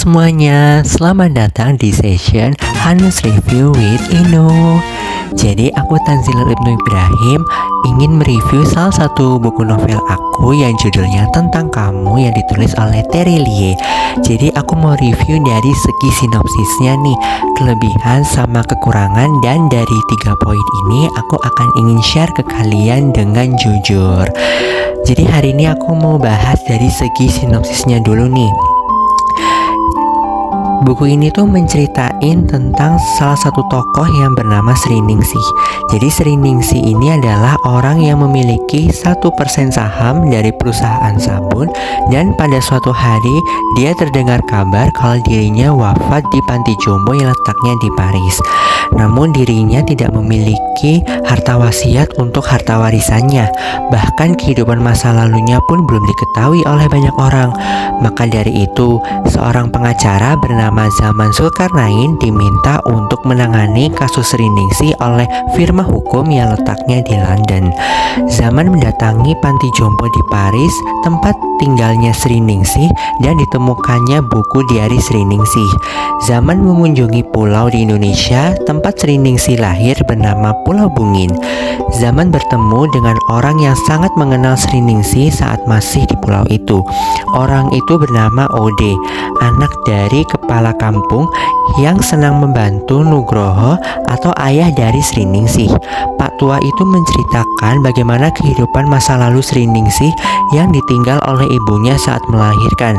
semuanya, selamat datang di session Hanus Review with Ino. Jadi aku Tanzil Ibnu Ibrahim ingin mereview salah satu buku novel aku yang judulnya Tentang Kamu yang ditulis oleh Terry Lie. Jadi aku mau review dari segi sinopsisnya nih, kelebihan sama kekurangan, dan dari 3 poin ini aku akan ingin share ke kalian dengan jujur. Jadi hari ini aku mau bahas dari segi sinopsisnya dulu nih. Buku ini tuh menceritain tentang salah satu tokoh yang bernama Sri Ningsih. Jadi Sri Ningsih ini adalah orang yang memiliki 1% saham dari perusahaan sabun, dan pada suatu hari dia terdengar kabar kalau dirinya wafat di panti jompo yang letaknya di Paris. Namun dirinya tidak memiliki harta wasiat untuk harta warisannya. Bahkan kehidupan masa lalunya pun belum diketahui oleh banyak orang. Maka dari itu, seorang pengacara bernama Zaman Zulkarnain diminta untuk menangani kasus Sri Ningsih oleh firma hukum yang letaknya di London. Zaman mendatangi panti jompo di Paris, tempat tinggalnya Sri Ningsih, dan ditemukannya buku diari Sri Ningsih. Zaman mengunjungi pulau di Indonesia, tempat Sri Ningsih lahir bernama Pulau Bungin. Zaman bertemu dengan orang yang sangat mengenal Sri Ningsih saat masih di pulau itu. Orang itu bernama Ode, anak dari kepala kampung yang senang membantu Nugroho atau ayah dari Sri Ningsih. Pak tua itu menceritakan bagaimana kehidupan masa lalu Sri Ningsih yang ditinggal oleh ibunya saat melahirkan,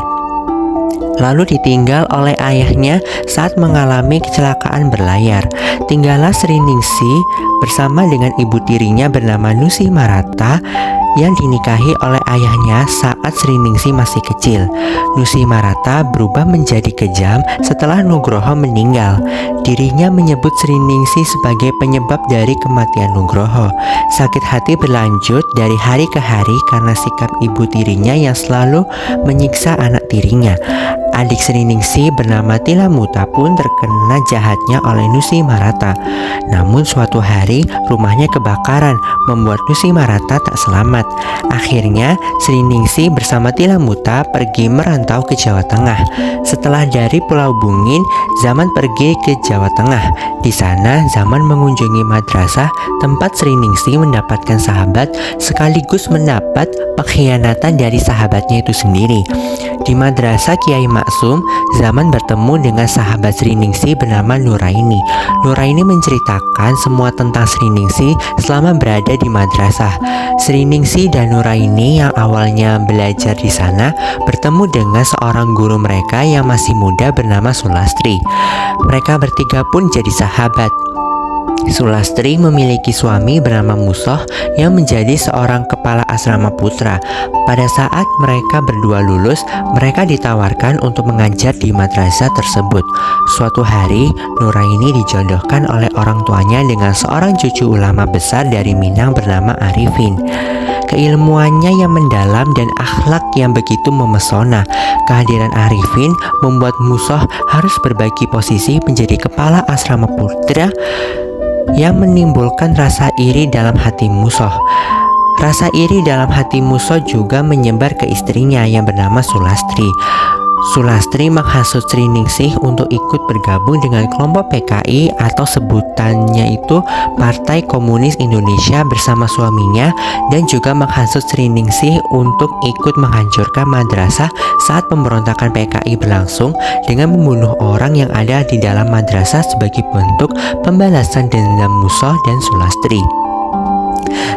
lalu ditinggal oleh ayahnya saat mengalami kecelakaan berlayar. Tinggallah Sri Ningsih bersama dengan ibu tirinya bernama Nusi Marata yang dinikahi oleh ayahnya saat Sri Ningsih masih kecil. Nusi Marata berubah menjadi kejam setelah Nugroho meninggal. Dirinya menyebut Sri Ningsih sebagai penyebab dari kematian Nugroho. Sakit hati berlanjut dari hari ke hari karena sikap ibu tirinya yang selalu menyiksa anak tirinya. Adik Sri Ningsih bernama Tilamuta pun terkena jahatnya oleh Nusi Marata. Namun suatu hari rumahnya kebakaran, membuat Nusi Marata tak selamat. Akhirnya Sri Ningsih bersama Tilamuta pergi merantau ke Jawa Tengah. Setelah dari Pulau Bungin, Zaman pergi ke Jawa Tengah. Di sana Zaman mengunjungi madrasah tempat Sri Ningsih mendapatkan sahabat, sekaligus mendapat pengkhianatan dari sahabatnya itu sendiri. Di madrasah Kiai Maksum, Zaman bertemu dengan sahabat Sri Ningsih bernama Nuraini. Nuraini menceritakan semua tentang Sri Ningsih selama berada di madrasah. Sri Ningsih dan Nuraini yang awalnya belajar di sana bertemu dengan seorang guru mereka yang masih muda bernama Sulastri. Mereka bertiga pun jadi sahabat. Sulastri memiliki suami bernama Musoh yang menjadi seorang kepala asrama putra. Pada saat mereka berdua lulus, mereka ditawarkan untuk mengajar di madrasah tersebut. Suatu hari, Nuraini dijodohkan oleh orang tuanya dengan seorang cucu ulama besar dari Minang bernama Arifin. Keilmuannya yang mendalam dan akhlak yang begitu memesona. Kehadiran Arifin membuat Musoh harus berbagi posisi menjadi kepala asrama putra, yang menimbulkan rasa iri dalam hati Musoh. Rasa iri dalam hati Musoh juga menyebar ke istrinya yang bernama Sulastri. Sulastri menghasut Sri Ningsih untuk ikut bergabung dengan kelompok PKI atau sebutannya itu Partai Komunis Indonesia bersama suaminya, dan juga menghasut Sri Ningsih untuk ikut menghancurkan madrasah saat pemberontakan PKI berlangsung dengan membunuh orang yang ada di dalam madrasah sebagai bentuk pembalasan dendam Musoh dan Sulastri.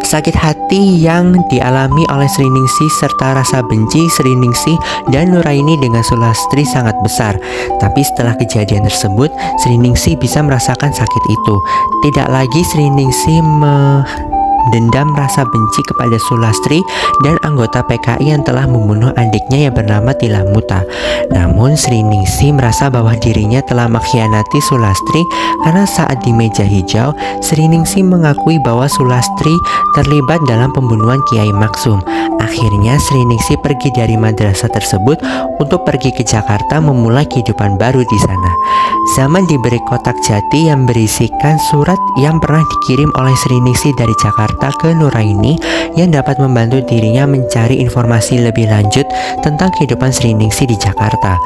Sakit hati yang dialami oleh Sri Ningsih serta rasa benci Sri Ningsih dan Nuraini dengan Sulastri sangat besar. Tapi setelah kejadian tersebut, Sri Ningsih bisa merasakan sakit itu. Tidak lagi Sri Ningsih dendam rasa benci kepada Sulastri dan anggota PKI yang telah membunuh adiknya yang bernama Tilamuta. Namun Sri Ningsih merasa bahwa dirinya telah mengkhianati Sulastri karena saat di meja hijau, Sri Ningsih mengakui bahwa Sulastri terlibat dalam pembunuhan Kiai Maksum. Akhirnya Sri Ningsih pergi dari madrasah tersebut untuk pergi ke Jakarta memulai kehidupan baru di sana. Zaman diberi kotak jati yang berisikan surat yang pernah dikirim oleh Sriningsih dari Jakarta ke Nuraini yang dapat membantu dirinya mencari informasi lebih lanjut tentang kehidupan Sriningsih di Jakarta.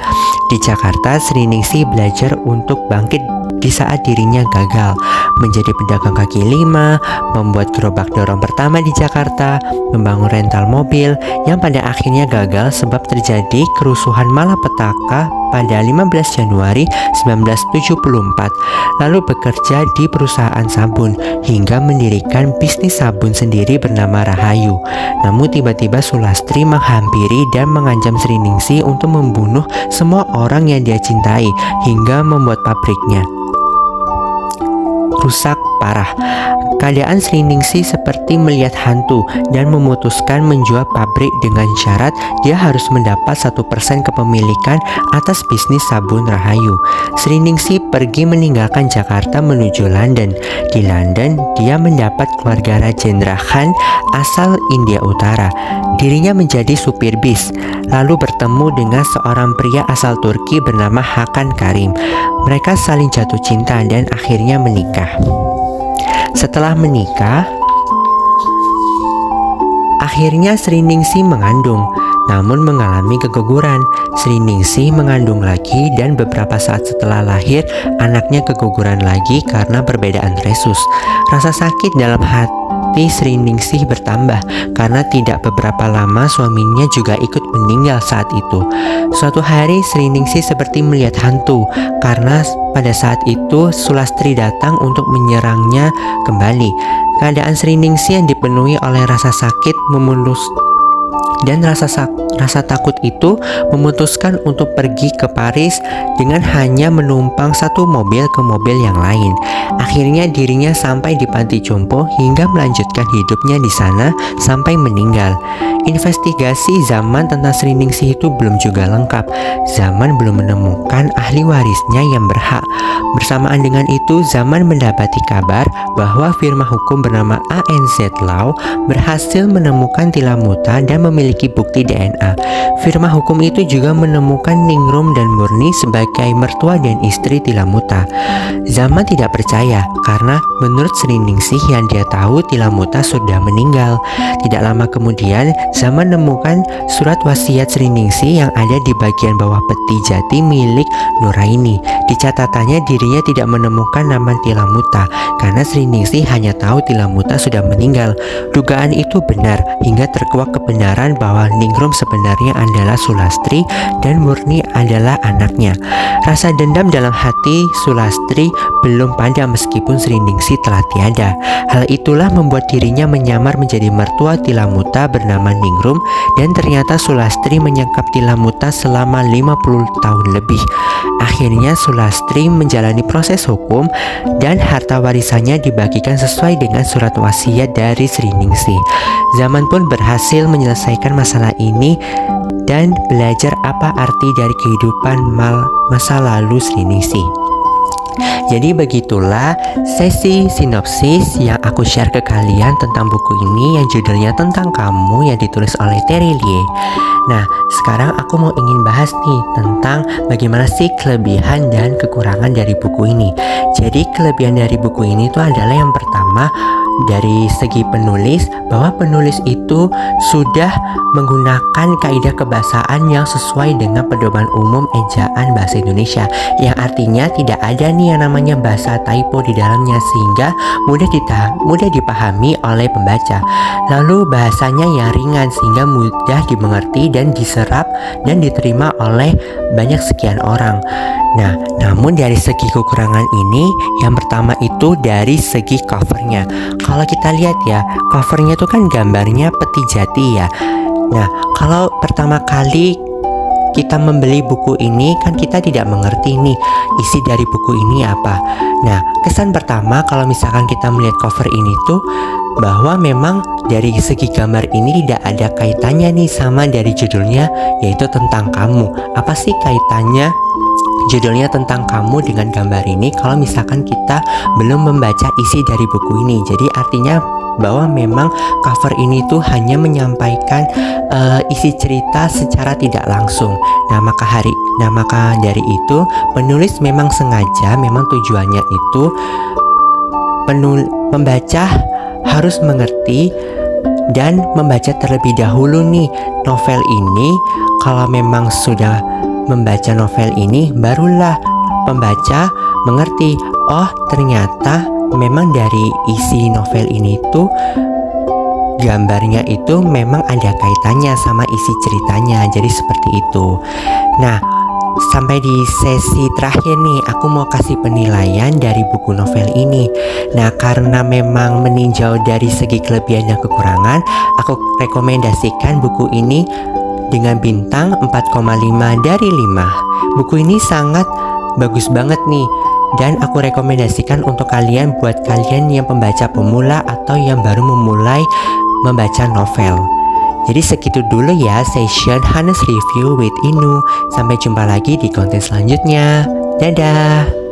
Di Jakarta, Sriningsih belajar untuk bangkit di saat dirinya gagal menjadi pedagang kaki lima, membuat gerobak dorong pertama di Jakarta, membangun rental mobil yang pada akhirnya gagal sebab terjadi kerusuhan malapetaka pada 15 Januari 1974, lalu bekerja di perusahaan sabun hingga mendirikan bisnis sabun sendiri bernama Rahayu. Namun tiba-tiba Sulastri menghampiri dan mengancam Sriningsih untuk membunuh semua orang yang dia cintai hingga membuat pabriknya rusak parah. Keadaan Sriningsih seperti melihat hantu dan memutuskan menjual pabrik dengan syarat dia harus mendapat 1% kepemilikan atas bisnis sabun Rahayu. Sriningsih pergi meninggalkan Jakarta menuju London. Di London, dia mendapat keluarga Rajendra Khan asal India Utara. Dirinya menjadi supir bis, lalu bertemu dengan seorang pria asal Turki bernama Hakan Karim. Mereka saling jatuh cinta dan akhirnya menikah. Setelah menikah, akhirnya Sriningsih mengandung, namun mengalami keguguran. Sriningsih mengandung lagi dan beberapa saat setelah lahir, anaknya keguguran lagi karena perbedaan resus. Rasa sakit dalam hati Sriningsih bertambah karena tidak beberapa lama suaminya juga ikut meninggal saat itu. Suatu hari Sriningsih seperti melihat hantu karena pada saat itu Sulastri datang untuk menyerangnya kembali. Keadaan Sriningsih yang dipenuhi oleh rasa sakit dan rasa takut itu memutuskan untuk pergi ke Paris dengan hanya menumpang satu mobil ke mobil yang lain. Akhirnya dirinya sampai di panti jompo hingga melanjutkan hidupnya di sana sampai meninggal. Investigasi Zaman tentang Sriningsih itu belum juga lengkap. Zaman belum menemukan ahli warisnya yang berhak. Bersamaan dengan itu, Zaman mendapati kabar bahwa firma hukum bernama ANZ Law berhasil menemukan Tilamuta dan memiliki bukti DNA. Firma hukum itu juga menemukan Ningrum dan Murni sebagai mertua dan istri Tilamuta. Zaman tidak percaya karena menurut Sriningsih yang dia tahu Tilamuta sudah meninggal. Tidak lama kemudian, Zaman menemukan surat wasiat Sriningsih yang ada di bagian bawah peti jati milik Nuraini. Di catatannya dirinya tidak menemukan nama Tilamuta karena Sriningsih hanya tahu Tilamuta sudah meninggal. Dugaan itu benar hingga terkuak kebenaran bahwa Ningrum sebenarnya adalah Sulastri dan Murni adalah anaknya. Rasa dendam dalam hati Sulastri belum padam meskipun Sriningsih telah tiada. Hal itulah membuat dirinya menyamar menjadi mertua Tilamuta bernama Ningrum dan ternyata Sulastri menyekap Tilamuta selama 50 tahun lebih. Akhirnya Sulastri menjalani proses hukum dan harta warisannya dibagikan sesuai dengan surat wasiat dari Sriningsih. Zaman pun berhasil menyelesaikan masalah ini dan belajar apa arti dari kehidupan masa lalu Sriningsih. Jadi begitulah sesi sinopsis yang aku share ke kalian tentang buku ini yang judulnya Tentang Kamu yang ditulis oleh Terry Lie. Nah, sekarang aku mau ingin bahas nih tentang bagaimana sih kelebihan dan kekurangan dari buku ini. Jadi kelebihan dari buku ini itu adalah yang pertama, dari segi penulis, bahwa penulis itu sudah menggunakan kaidah kebahasaan yang sesuai dengan pedoman umum ejaan bahasa Indonesia, yang artinya tidak ada nih yang namanya bahasa typo di dalamnya, sehingga mudah dipahami oleh pembaca. Lalu bahasanya yang ringan sehingga mudah dimengerti dan diserap dan diterima oleh banyak sekian orang. Nah, namun dari segi kekurangan ini, yang pertama itu dari segi covernya. Kalau kita lihat ya, covernya itu kan gambarnya peti jati ya. Nah, kalau pertama kali kita membeli buku ini kan kita tidak mengerti nih isi dari buku ini apa. Nah, kesan pertama kalau misalkan kita melihat cover ini tuh bahwa memang dari segi gambar ini tidak ada kaitannya nih sama dari judulnya, yaitu Tentang Kamu. Apa sih kaitannya judulnya Tentang Kamu dengan gambar ini kalau misalkan kita belum membaca isi dari buku ini? Jadi artinya bahwa memang cover ini tuh hanya menyampaikan isi cerita secara tidak langsung. Nah, Nah, maka dari itu penulis memang sengaja, memang tujuannya itu pembaca harus mengerti dan membaca terlebih dahulu nih novel ini. Kalau memang sudah membaca novel ini, barulah pembaca mengerti, oh ternyata memang dari isi novel ini tuh gambarnya itu memang ada kaitannya sama isi ceritanya. Jadi seperti itu. Nah, sampai di sesi terakhir nih, aku mau kasih penilaian dari buku novel ini. Nah, karena memang meninjau dari segi kelebihan dan kekurangan, aku rekomendasikan buku ini dengan bintang 4,5 dari 5. Buku ini sangat bagus banget nih, dan aku rekomendasikan untuk kalian, buat kalian yang pembaca pemula atau yang baru memulai membaca novel. Jadi segitu dulu ya session Hanes Review with Inu. Sampai jumpa lagi di konten selanjutnya. Dadah.